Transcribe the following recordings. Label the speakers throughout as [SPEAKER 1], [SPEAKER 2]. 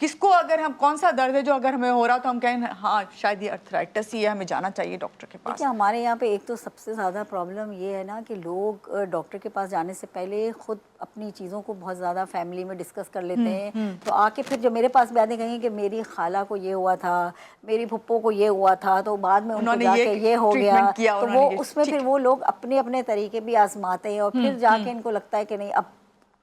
[SPEAKER 1] کس کو اگر ہم کون سا درد ہے جو اگر ہمیں ہو رہا تو ہم کہیں ہاں شاید یہ ارتھرائٹس ہی ہے, ہمیں جانا چاہیے ڈاکٹر کے پاس؟
[SPEAKER 2] دیکھیے ہمارے یہاں پہ ایک تو سب سے زیادہ پرابلم یہ ہے نا کہ لوگ ڈاکٹر کے پاس جانے سے پہلے خود اپنی چیزوں کو بہت زیادہ فیملی میں ڈسکس کر لیتے ہیں. تو آ کے پھر جو میرے پاس بھی آتے کہیں کہ میری خالہ کو یہ ہوا تھا, میری پھپھو کو یہ ہوا تھا, تو بعد میں ان کو جا کے یہ ہو گیا. تو وہ اس میں پھر وہ لوگ اپنے اپنے طریقے بھی آزماتے ہیں, اور پھر جا کے ان کو لگتا ہے کہ نہیں اب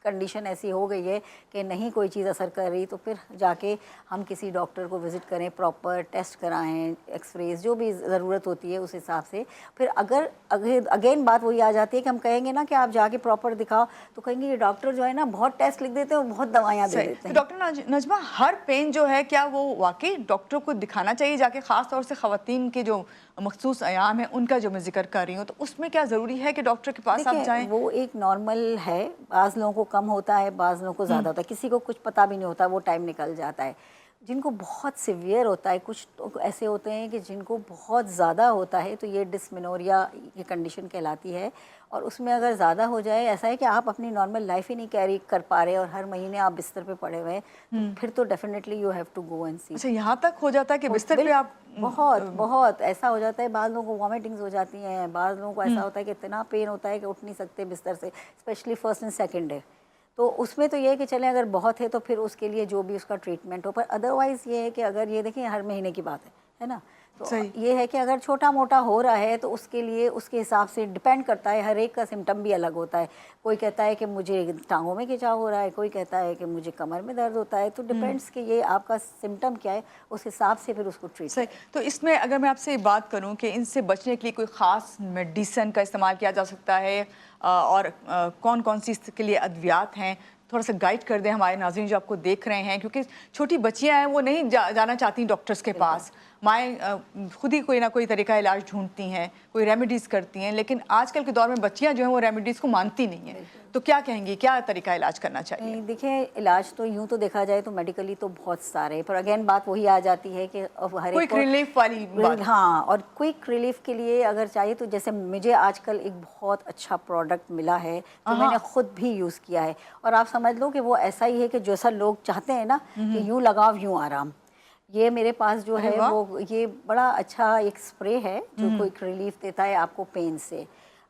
[SPEAKER 2] کنڈیشن ایسی ہو گئی ہے کہ نہیں کوئی چیز اثر کر رہی, تو پھر جا کے ہم کسی ڈاکٹر کو وزٹ کریں, پراپر ٹیسٹ کرائیں, ایکس ریز جو بھی ضرورت ہوتی ہے اس حساب سے. پھر اگر اگین بات وہی آ جاتی ہے کہ ہم کہیں گے نا کہ آپ جا کے پراپر دکھاؤ, تو کہیں گے یہ ڈاکٹر جو ہے نا بہت ٹیسٹ لکھ دیتے ہیں اور بہت دوائیاں دے دیتے ہیں.
[SPEAKER 1] ڈاکٹر نجمہ, ہر پین جو ہے کیا وہ واقعی ڈاکٹر کو دکھانا چاہیے جا کے, خاص طور سے خواتین کے جو مخصوص ایام ہیں ان کا جو میں ذکر کر رہی ہوں, تو اس میں کیا ضروری ہے کہ ڈاکٹر کے پاس آپ جائیں؟
[SPEAKER 2] وہ ایک نارمل ہے, بعض لوگوں کو کم ہوتا ہے, بعض لوگوں کو زیادہ ہوتا ہے, کسی کو کچھ پتہ بھی نہیں ہوتا, وہ ٹائم نکل جاتا ہے. جن کو بہت سیویئر ہوتا ہے, کچھ تو ایسے ہوتے ہیں کہ جن کو بہت زیادہ ہوتا ہے, تو یہ ڈسمینوریا یہ کنڈیشن کہلاتی ہے. اور اس میں اگر زیادہ ہو جائے, ایسا ہے کہ آپ اپنی نارمل لائف ہی نہیں کیری کر پا رہے اور ہر مہینے آپ بستر پہ پڑے ہوئے ہیں, تو پھر تو definitely you have to go and see.
[SPEAKER 1] اچھا, یہاں تک ہو جاتا ہے کہ بستر پہ آپ
[SPEAKER 2] بہت ایسا ہو جاتا ہے. بعض لوگوں کو وامٹنگز ہو جاتی ہیں, بعض لوگوں کو ایسا ہوتا ہے کہ اتنا پین ہوتا ہے کہ اٹھ نہیں سکتے بستر سے, especially first and second day. تو اس میں تو یہ ہے کہ چلیں اگر بہت ہے تو پھر اس کے لیے جو بھی اس کا ٹریٹمنٹ ہو, پر ادروائز یہ ہے کہ اگر یہ دیکھیں ہر مہینے کی بات ہے نا, تو یہ ہے کہ اگر چھوٹا موٹا ہو رہا ہے تو اس کے لیے اس کے حساب سے ڈپینڈ کرتا ہے, ہر ایک کا سمٹم بھی الگ ہوتا ہے. کوئی کہتا ہے کہ مجھے ٹانگوں میں کھچاؤ ہو رہا ہے, کوئی کہتا ہے کہ مجھے کمر میں درد ہوتا ہے, تو ڈپینڈس کہ یہ آپ کا سمٹم کیا ہے, اس حساب سے پھر اس کو ٹریٹ کریں.
[SPEAKER 1] تو اس میں اگر میں آپ سے بات کروں کہ ان سے بچنے کے لیے کوئی خاص میڈیسن کا استعمال کیا جا سکتا ہے, اور کون کون سی اس کے لیے ادویات ہیں, تھوڑا سا گائیڈ کر دیں ہمارے ناظرین جو آپ کو دیکھ رہے ہیں, کیونکہ چھوٹی بچیاں ہیں وہ نہیں جانا چاہتی ڈاکٹرز کے پاس, مائیں خود ہی کوئی نہ کوئی طریقہ علاج ڈھونڈتی ہیں, کوئی ریمیڈیز کرتی ہیں, لیکن آج کل کے دور میں بچیاں جو ہیں وہ ریمیڈیز کو مانتی نہیں ہیں. تو کیا کہیں گی, کیا طریقہ علاج کرنا چاہیے؟
[SPEAKER 2] دیکھیں علاج تو یوں تو دیکھا جائے تو میڈیکلی تو بہت سارے, پر اگین بات وہی آ جاتی ہے کہ ہر ایک
[SPEAKER 1] کوئک ریلیف والی بات.
[SPEAKER 2] ہاں, اور کوئک ریلیف کے لیے اگر چاہیے تو جیسے مجھے آج کل ایک بہت اچھا پروڈکٹ ملا ہے جو میں نے خود بھی یوز کیا ہے, اور آپ سمجھ لو کہ وہ ایسا ہی ہے کہ جیسا لوگ چاہتے ہیں نا کہ یوں لگاؤ یوں آرام. یہ میرے پاس جو ہے وہ یہ بڑا اچھا ایک اسپرے ہے جو کوئک ریلیف دیتا ہے آپ کو پین سے,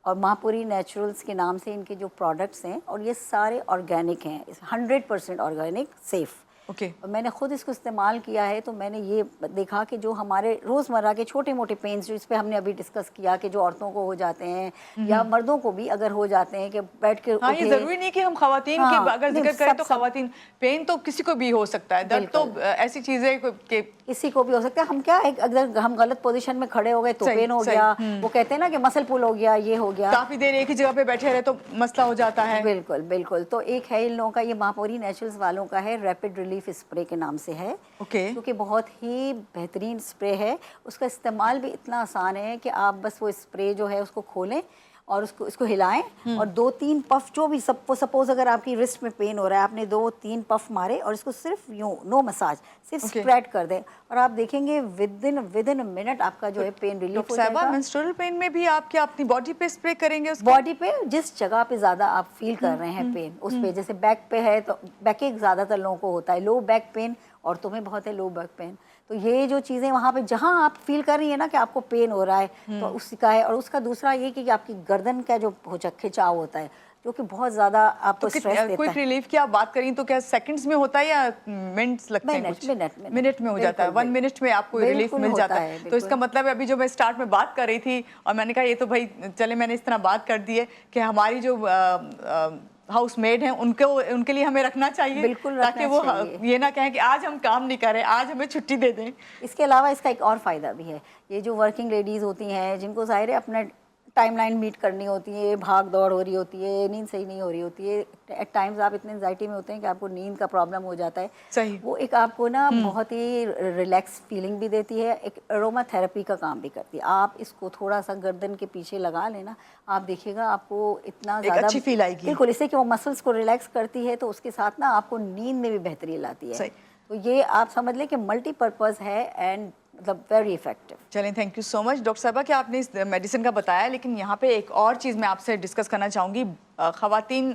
[SPEAKER 2] اور ماپوری نیچرلز کے نام سے ان کے جو پروڈکٹس ہیں, اور یہ سارے آرگینک ہیں, 100% آرگینک, سیف. اور میں نے خود اس کو استعمال کیا ہے, تو میں نے یہ دیکھا کہ جو ہمارے روزمرہ کے چھوٹے موٹے پینس جو اس پہ ہم نے ابھی ڈسکس کیا کہ جو عورتوں کو ہو جاتے ہیں یا مردوں کو بھی اگر ہو جاتے ہیں کہ بیٹھ کے
[SPEAKER 1] یہ ضروری نہیں کہ ہم خواتین کی اگر ذکر کریں تو خواتین, پین تو کسی کو بھی ہو سکتا ہے, درد تو ایسی چیز ہے کہ
[SPEAKER 2] کسی کو بھی ہو سکتا ہے. ہم کیا ہے اگر ہم غلط پوزیشن میں کھڑے ہو گئے تو پین ہو گیا, وہ کہتے ہیں نا کہ مسل پل ہو گیا, یہ ہو گیا,
[SPEAKER 1] کافی دیر ایک ہی جگہ پہ بیٹھے رہے تو مسئلہ ہو جاتا ہے.
[SPEAKER 2] بالکل بالکل. تو ایک ہے ان لوگوں کا, یہ ماپوری نیچرلز والوں کا ہے, ریپڈ ریلیف اسپرے کے نام سے ہے, کیونکہ بہت ہی بہترین اسپرے ہے. اس کا استعمال بھی اتنا آسان ہے کہ آپ بس وہ اسپرے جو ہے اس کو کھولیں اور اس کو ہلائیں, اور 2-3 پف جو بھی سپوز اگر آپ کی رسٹ میں پین ہو رہا ہے, آپ نے 2-3 پف مارے اور اس کو صرف یوں نو مساج, صرف اسپریڈ کر دیں, اور آپ دیکھیں گے ود ان منٹ آپ کا جو ہے پین ریلیف ہو جائے گا.
[SPEAKER 1] منسٹرل پین میں بھی آپ کیا اپنی باڈی پہ اسپرے کریں گے؟
[SPEAKER 2] باڈی پہ جس جگہ پہ زیادہ آپ فیل کر رہے ہیں پین, اس پہ, جیسے بیک پہ ہے تو بیک ایک زیادہ تر لوگوں کو ہوتا ہے, لو بیک پین عورتوں میں بہت ہے, لو بیک پین, تو یہ جو چیزیں وہاں پہ جہاں آپ فیل کر رہی ہیں نا کہ آپ کو پین ہو رہا ہے تو اس کا ہے. اور اس کا دوسرا یہ کہ آپ کی گردن کا جو کھچاؤ ہوتا ہے جو کہ بہت زیادہ آپ کو اسٹریس دیتا ہے.
[SPEAKER 1] کوئک ریلیف کی آپ بات کریں تو کیا سیکنڈز میں ہوتا ہے یا منٹس لگتے ہیں؟ منٹ میں ہو جاتا ہے, 1 منٹ میں آپ کو ریلیف مل جاتا ہے. تو اس کا مطلب ہے ابھی جو میں اسٹارٹ میں بات کر رہی تھی اور میں نے کہا یہ تو بھائی چلے میں نے اس طرح بات کر دی ہے کہ ہماری جو ہاؤس میڈ ہیں ان کے لیے ہمیں رکھنا چاہیے, تاکہ وہ یہ نہ کہیں کہ آج ہم کام نہیں کر رہے, آج ہمیں چھٹی دے دیں.
[SPEAKER 2] اس کے علاوہ اس کا ایک اور فائدہ بھی ہے, یہ جو ورکنگ لیڈیز ہوتی ہیں جن کو ظاہر ہے اپنا ٹائم لائن میٹ کرنی ہوتی ہے, بھاگ دوڑ ہو رہی ہوتی ہے, نیند صحیح نہیں ہو رہی ہوتی ہے, ایٹ ٹائمز آپ اتنے انزائٹی میں ہوتے ہیں کہ آپ کو نیند کا پرابلم ہو جاتا ہے.
[SPEAKER 1] صحیح.
[SPEAKER 2] وہ ایک آپ کو نا بہت ہی ریلیکس فیلنگ بھی دیتی ہے, ایک اروما تھراپی کا کام بھی کرتی ہے. آپ اس کو تھوڑا سا گردن کے پیچھے لگا لینا, آپ دیکھیے گا آپ کو اتنا زیادہ
[SPEAKER 1] اچھی فیل آئے گی.
[SPEAKER 2] بالکل, اس سے کہ وہ مسلس کو ریلیکس کرتی ہے, تو اس کے ساتھ نا آپ کو نیند میں بھی بہتری لاتی ہے. تو یہ آپ سمجھ لیں کہ ملٹی پرپز ہے اینڈ مطلب ویری افیکٹو.
[SPEAKER 1] چلیں, thank you so much doctor صاحبہ کہ آپ نے اس میڈیسن کا بتایا, لیکن یہاں پہ ایک اور چیز میں آپ سے ڈسکس کرنا چاہوں گی. خواتین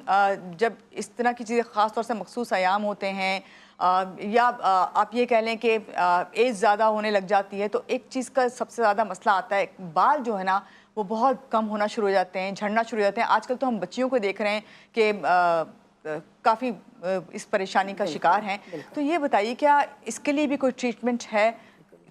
[SPEAKER 1] جب اس طرح کی چیزیں خاص طور سے مخصوص ایام ہوتے ہیں, یا آپ یہ کہہ لیں کہ ایج زیادہ ہونے لگ جاتی ہے تو ایک چیز کا سب سے زیادہ مسئلہ آتا ہے، بال جو ہے نا وہ بہت کم ہونا شروع ہو جاتے ہیں، جھڑنا شروع ہو جاتے ہیں. آج کل تو ہم بچیوں کو دیکھ رہے ہیں کہ کافی اس پریشانی کا شکار ہیں. تو یہ بتائیے کیا اس کے لیے بھی کوئی ٹریٹمنٹ ہے؟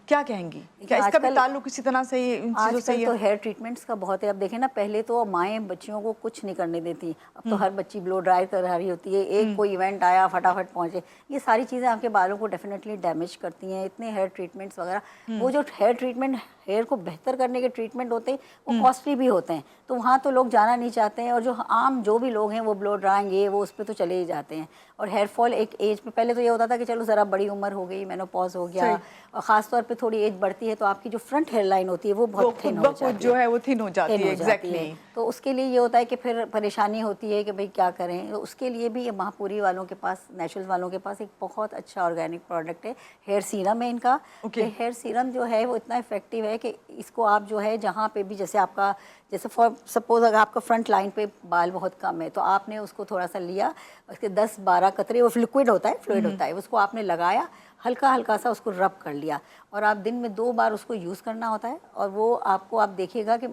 [SPEAKER 1] کیا کہیں گی؟ کیا اس کا بھی تعلق اسی طرح سے ان چیزوں سے
[SPEAKER 2] آج کل تو ہیئر ٹریٹمنٹس کا بہت ہے. اب دیکھیں نا، پہلے تو مائیں بچیوں کو کچھ نہیں کرنے دیتی، اب تو ہر بچی بلو ڈرائی کر رہی ہوتی ہے، ایک کوئی ایونٹ آیا فٹافٹ پہنچے. یہ ساری چیزیں آپ کے بالوں کو ڈیفینیٹلی ڈیمیج کرتی ہیں. اتنے ہیئر ٹریٹمنٹس وغیرہ، وہ جو ہیئر ٹریٹمنٹ ہیئر کو بہتر کرنے کے ٹریٹمنٹ ہوتے ہیں وہ کاسٹلی بھی ہوتے ہیں، تو وہاں تو لوگ جانا نہیں چاہتے ہیں. اور جو عام جو بھی لوگ ہیں وہ بلو ڈرائنگ یہ وہ اس پہ تو چلے ہی جاتے ہیں. اور ہیئر فال ایک ایج پہ، پہلے تو یہ ہوتا تھا کہ چلو ذرا بڑی عمر ہو گئی، مینوپاز ہو گیا، اور خاص طور پہ تھوڑی ایج بڑھتی ہے تو آپ کی جو فرنٹ ہیئر لائن ہوتی ہے وہ بہت تھن ہو جاتی ہے،
[SPEAKER 1] جو ہے وہ تھن ہو جاتی ہے. ایگزیکٹلی.
[SPEAKER 2] تو اس کے لیے یہ ہوتا ہے کہ پھر پریشانی ہوتی ہے کہ بھئی کیا کریں. تو اس کے لیے بھی یہ ماہپوری والوں کے پاس، نیچرل والوں کے پاس ایک بہت اچھا آرگینک پروڈکٹ ہے، ہیئر سیرم ہے ان کا. یہ ہیئر سیرم جو ہے وہ اتنا افیکٹو ہے کہ اس کو آپ جو ہے جہاں پہ بھی، جیسے آپ کا، جیسے فار سپوز اگر آپ کا فرنٹ لائن پہ بال بہت کم ہے تو آپ نے اس کو تھوڑا سا لیا، اس کے 10-12 قطرے، وہ لکوڈ ہوتا ہے، فلوئڈ ہوتا ہے، اس کو آپ نے لگایا، ہلکا ہلکا سا اس کو رب کر لیا، اور آپ دن میں 2 بار اس کو یوز کرنا ہوتا ہے. اور وہ آپ کو، آپ دیکھیے گا کہ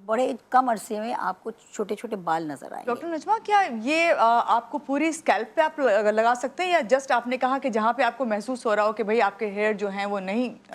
[SPEAKER 2] بڑے کم عرصے میں آپ کو چھوٹے چھوٹے بال نظر آئیں گے.
[SPEAKER 1] ڈاکٹر نجمہ، کیا یہ آپ کو پوری اسکیلپ پہ آپ لگا سکتے ہیں، یا جسٹ آپ نے کہا کہ جہاں پہ آپ کو محسوس ہو رہا ہو کہ بھئی آپ کے ہیئر جو ہیں وہ نہیں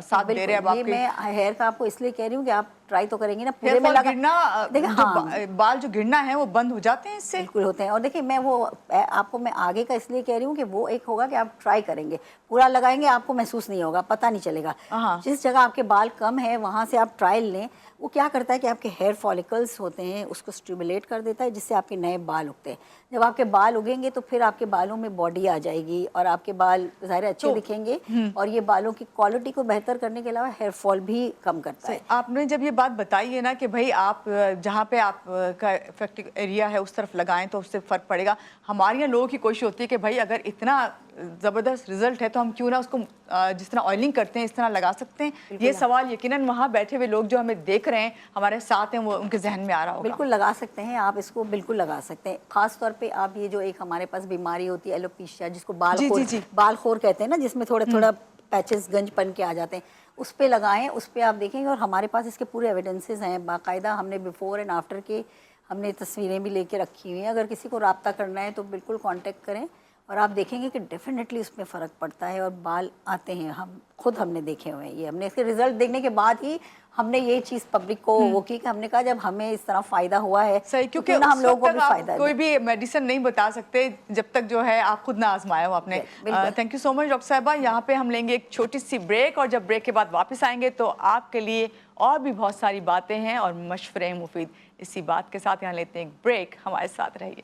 [SPEAKER 1] ساتھ دے رہے؟ اب آپ
[SPEAKER 2] یہ میں ہیئر کا آپ کو اس لیے کہہ رہی ہوں کہ آپ ٹرائی تو کریں گے نا،
[SPEAKER 1] ہیئر
[SPEAKER 2] پورے میں
[SPEAKER 1] فال
[SPEAKER 2] لگا
[SPEAKER 1] گرنا،
[SPEAKER 2] دیکھیں
[SPEAKER 1] بال جو گرنا ہے وہ بند ہو جاتے ہیں اس سے؟
[SPEAKER 2] بالکل ہوتے ہیں. اور دیکھیں میں وہ آپ کو میں آگے کا اس لیے کہہ رہی ہوں کہ وہ ایک ہوگا کہ آپ ٹرائی کریں گے، پورا لگائیں گے آپ کو محسوس نہیں ہوگا، پتہ نہیں چلے گا. جس جگہ آپ کے بال کم ہے وہاں سے آپ ٹرائل لیں. وہ کیا کرتا ہے کہ آپ کے ہیئر فالیکلس ہوتے ہیں اس کو اسٹیمولیٹ کر دیتا ہے، جس سے آپ کے نئے بال اگتے ہیں. جب آپ کے بال اگیں گے تو پھر آپ کے بالوں میں باڈی آ جائے گی اور آپ کے بال ظاہر اچھے دکھیں گے، اور یہ بالوں کی کوالٹی کو بہتر کرنے کے علاوہ ہیئر فال بھی کم کرتا ہے.
[SPEAKER 1] آپ نے جب یہ بات بتائی ہے نا کہ بھئی آپ جہاں پہ آپ کا افیکٹو ایریا ہے اس طرف لگائیں تو اس سے فرق پڑے گا. ہمارے یہاں لوگوں کی کوشش ہوتی ہے کہ بھئی اگر اتنا زبردست رزلٹ ہے تو ہم کیوں نہ اس کو جس طرح آئلنگ کرتے ہیں اس طرح لگا سکتے ہیں. یہ سوال یقیناً وہاں بیٹھے ہوئے لوگ جو ہمیں دیکھ رہے ہیں، ہمارے ساتھ ہیں، وہ ان کے ذہن میں آ رہا ہوگا.
[SPEAKER 2] بالکل لگا سکتے ہیں آپ، اس کو بالکل لگا سکتے ہیں. خاص طور پہ آپ یہ جو ایک ہمارے پاس بیماری ہوتی ہے ایلوپیشیا، جس کو بال خور کہتے ہیں نا، جس میں تھوڑا تھوڑا پیچز گنج پن کے آ جاتے ہیں، اس پہ لگائیں. اس پہ آپ دیکھیں گے، اور ہمارے پاس اس کے پورے ایویڈنسز ہیں باقاعدہ. ہم نے بیفور اینڈ آفٹر کے ہم نے تصویریں بھی لے کے رکھی ہوئی ہیں. اگر کسی کو رابطہ کرنا ہے تو بالکل کانٹیکٹ کریں، اور آپ دیکھیں گے کہ ڈیفینیٹلی اس میں فرق پڑتا ہے اور بال آتے ہیں. ہم نے دیکھے ہوئے ہیں. یہ ہم نے اس کے رزلٹ دیکھنے کے بعد ہی ہم نے یہ چیز پبلک کو وہ کی کہ ہم نے کہا جب ہمیں اس طرح فائدہ ہوا ہے تو کیوں نہ ہم لوگوں کو بھی فائدہ ہے.
[SPEAKER 1] کوئی بھی میڈیسن نہیں بتا سکتے جب تک جو ہے آپ خود نہ آزمایا ہو آپ نے. Thank you so much doctor صاحبہ. یہاں پہ ہم لیں گے ایک چھوٹی سی بریک، اور جب بریک کے بعد واپس آئیں گے تو آپ کے لیے اور بھی بہت ساری باتیں ہیں اور مشورے مفید. اسی بات کے ساتھ یہاں لیتے ہیں ایک بریک. ہمارے ساتھ رہیے.